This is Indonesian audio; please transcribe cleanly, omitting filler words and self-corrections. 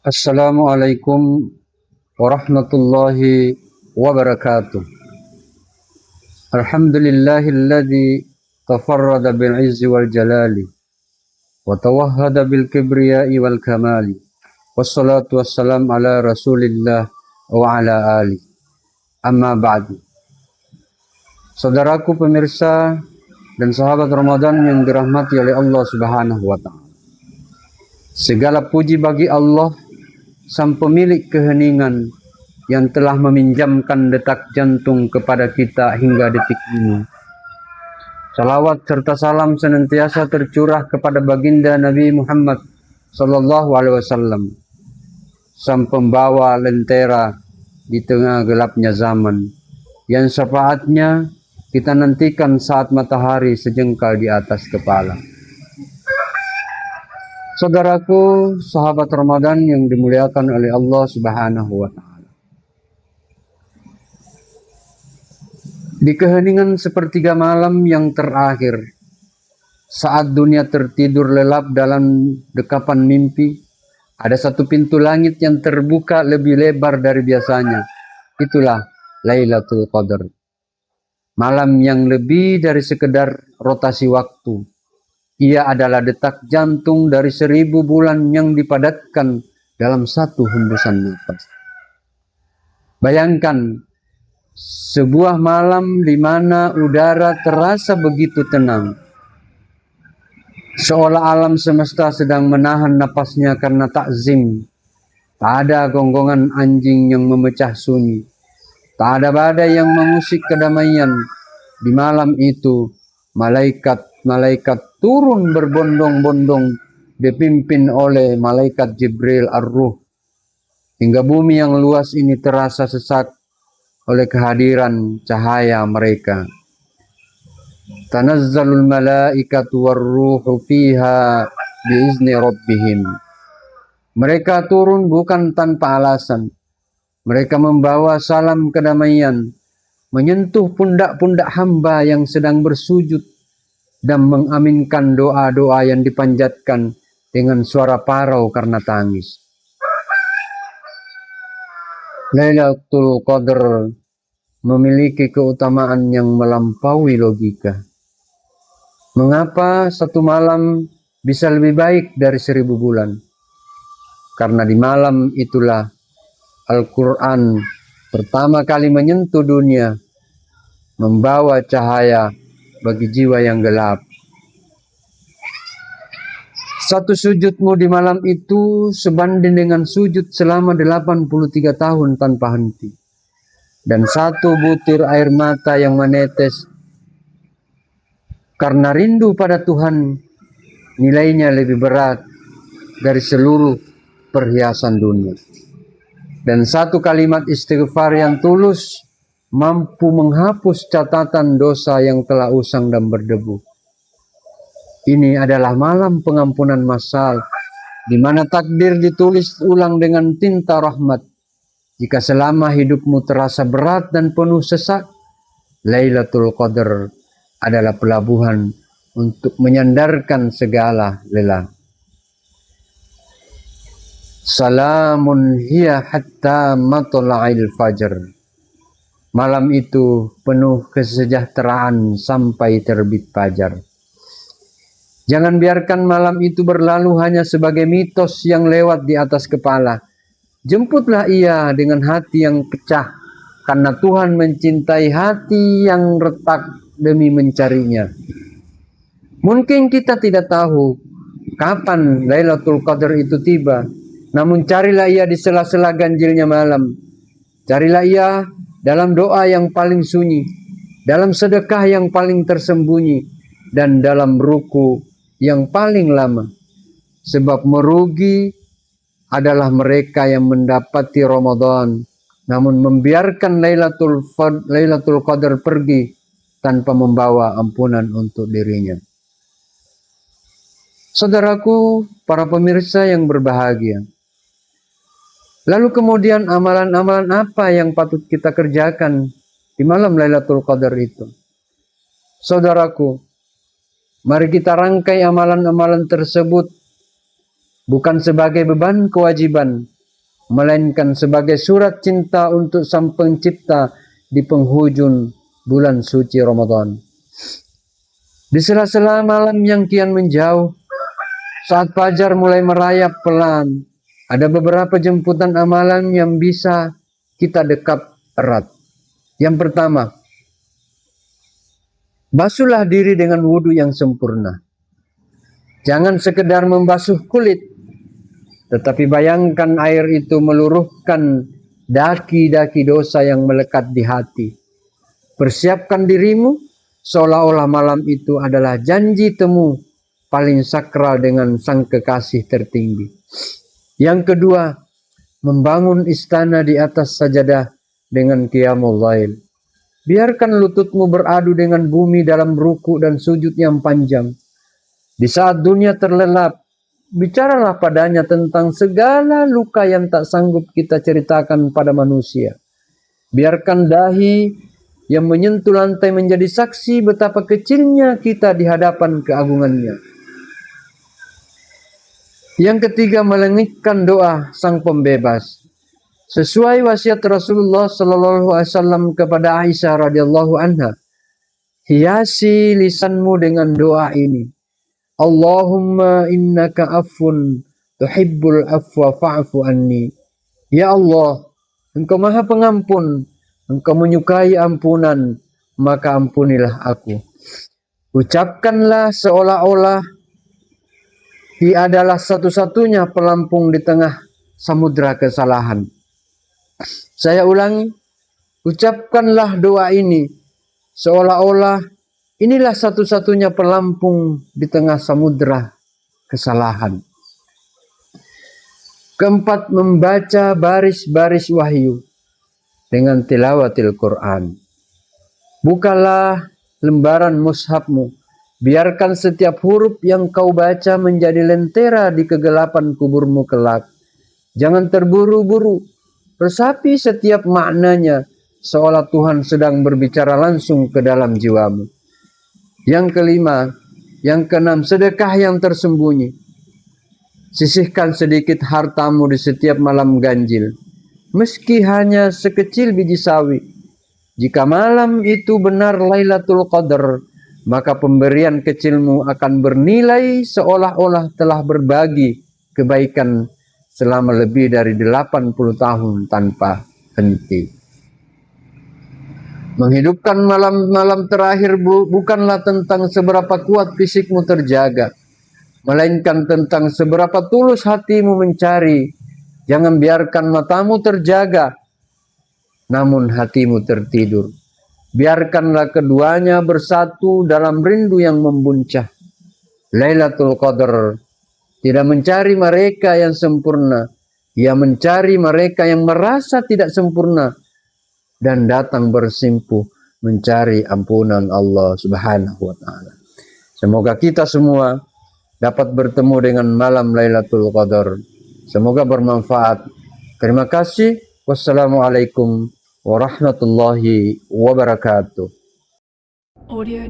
Assalamualaikum warahmatullahi wabarakatuh. Alhamdulillahilladzi tafarrada bil izzi wal jalali wa tawahhada bil kibriyai wal kamali. Wassalatu wassalam ala Rasulillah wa ala ali. Amma ba'du. Saudaraku pemirsa dan sahabat Ramadan yang dirahmati oleh Allah Subhanahu wa taala. Segala puji bagi Allah, Sang pemilik keheningan yang telah meminjamkan detak jantung kepada kita hingga detik ini. Salawat serta salam senantiasa tercurah kepada baginda Nabi Muhammad sallallahu alaihi wasallam, sang pembawa lentera di tengah gelapnya zaman, yang syafaatnya kita nantikan saat matahari sejengkal di atas kepala. Saudaraku, sahabat Ramadan yang dimuliakan oleh Allah Subhanahu wa taala. Di keheningan sepertiga malam yang terakhir, saat dunia tertidur lelap dalam dekapan mimpi, ada satu pintu langit yang terbuka lebih lebar dari biasanya. Itulah Lailatul Qadar. Malam yang lebih dari sekedar rotasi waktu. Ia adalah detak jantung dari 1000 bulan yang dipadatkan dalam satu hembusan nafas. Bayangkan sebuah malam di mana udara terasa begitu tenang. Seolah alam semesta sedang menahan napasnya karena takzim. Tak ada gonggongan anjing yang memecah sunyi. Tak ada badai yang mengusik kedamaian. Di malam itu, malaikat turun berbondong-bondong dipimpin oleh malaikat Jibril Ar-Ruh. Hingga bumi yang luas ini terasa sesak oleh kehadiran cahaya mereka. Tanazzalul malaikatu war-ruhu fiha biizni rabbihim. Mereka turun bukan tanpa alasan. Mereka membawa salam kedamaian, menyentuh pundak-pundak hamba yang sedang bersujud dan mengaminkan doa-doa yang dipanjatkan dengan suara parau karena tangis. Lailatul Qadar memiliki keutamaan yang melampaui logika. Mengapa satu malam bisa lebih baik dari 1000 bulan? Karena di malam itulah Al-Quran pertama kali menyentuh dunia, membawa cahaya bagi jiwa yang gelap. Satu sujudmu di malam itu sebanding dengan sujud selama 83 tahun tanpa henti. Dan satu butir air mata yang menetes karena rindu pada Tuhan, nilainya lebih berat dari seluruh perhiasan dunia. Dan satu kalimat istighfar yang tulus mampu menghapus catatan dosa yang telah usang dan berdebu. Ini adalah malam pengampunan masal, di mana takdir ditulis ulang dengan tinta rahmat. Jika selama hidupmu terasa berat dan penuh sesak, Lailatul Qadar adalah pelabuhan untuk menyandarkan segala lelah. Salamun hiya hatta matla'il fajr. Malam itu penuh kesejahteraan sampai terbit fajar. Jangan biarkan malam itu berlalu hanya sebagai mitos yang lewat di atas kepala. Jemputlah ia dengan hati yang pecah, karena Tuhan mencintai hati yang retak demi mencarinya. Mungkin kita tidak tahu kapan Lailatul Qadar itu tiba, namun carilah ia di sela-sela ganjilnya malam. Carilah ia dalam doa yang paling sunyi, dalam sedekah yang paling tersembunyi, dan dalam ruku yang paling lama. Sebab merugi adalah mereka yang mendapati Ramadan, namun membiarkan Lailatul Qadar pergi tanpa membawa ampunan untuk dirinya. Saudaraku, para pemirsa yang berbahagia. Lalu kemudian amalan-amalan apa yang patut kita kerjakan di malam Lailatul Qadar itu? Saudaraku, mari kita rangkai amalan-amalan tersebut bukan sebagai beban kewajiban, melainkan sebagai surat cinta untuk Sang Pencipta di penghujung bulan suci Ramadan. Di sela-sela malam yang kian menjauh, saat fajar mulai merayap pelan, ada beberapa jemputan amalan yang bisa kita dekap erat. Yang pertama, basuhlah diri dengan wudhu yang sempurna. Jangan sekedar membasuh kulit, tetapi bayangkan air itu meluruhkan daki-daki dosa yang melekat di hati. Persiapkan dirimu seolah-olah malam itu adalah janji temu paling sakral dengan Sang Kekasih tertinggi. Yang kedua, membangun istana di atas sajadah dengan qiyamul lail. Biarkan lututmu beradu dengan bumi dalam ruku dan sujud yang panjang. Di saat dunia terlelap, bicaralah padanya tentang segala luka yang tak sanggup kita ceritakan pada manusia. Biarkan dahi yang menyentuh lantai menjadi saksi betapa kecilnya kita di hadapan keagungannya. Yang ketiga, melengitkan doa Sang Pembebas. Sesuai wasiat Rasulullah Sallallahu Alaihi Wasallam kepada Aisyah radhiyallahu anha, hiasi lisanmu dengan doa ini. Allahumma innaka affun tuhibbul afwa fa'fu anni. Ya Allah, Engkau Maha Pengampun, Engkau menyukai ampunan, maka ampunilah aku. Ucapkanlah seolah-olah ia adalah satu-satunya pelampung di tengah samudra kesalahan. Saya ulangi, ucapkanlah doa ini seolah-olah inilah satu-satunya pelampung di tengah samudra kesalahan. Keempat, membaca baris-baris wahyu dengan tilawatil Quran. Bukalah lembaran mushafmu, biarkan setiap huruf yang kau baca menjadi lentera di kegelapan kuburmu kelak. Jangan terburu-buru, resapi setiap maknanya seolah Tuhan sedang berbicara langsung ke dalam jiwamu. Yang kelima, yang keenam, sedekah yang tersembunyi. Sisihkan sedikit hartamu di setiap malam ganjil, meski hanya sekecil biji sawi. Jika malam itu benar Lailatul Qadar, maka pemberian kecilmu akan bernilai seolah-olah telah berbagi kebaikan selama lebih dari 80 tahun tanpa henti. Menghidupkan malam-malam terakhir bukanlah tentang seberapa kuat fisikmu terjaga, melainkan tentang seberapa tulus hatimu mencari. Jangan biarkan matamu terjaga, namun hatimu tertidur. Biarkanlah keduanya bersatu dalam rindu yang membuncah. Lailatul Qadar tidak mencari mereka yang sempurna, ia mencari mereka yang merasa tidak sempurna dan datang bersimpuh mencari ampunan Allah Subhanahu wa taala. Semoga kita semua dapat bertemu dengan malam Lailatul Qadar. Semoga bermanfaat. Terima kasih. Wassalamualaikum warahmatullahi wabarakatuh. Audio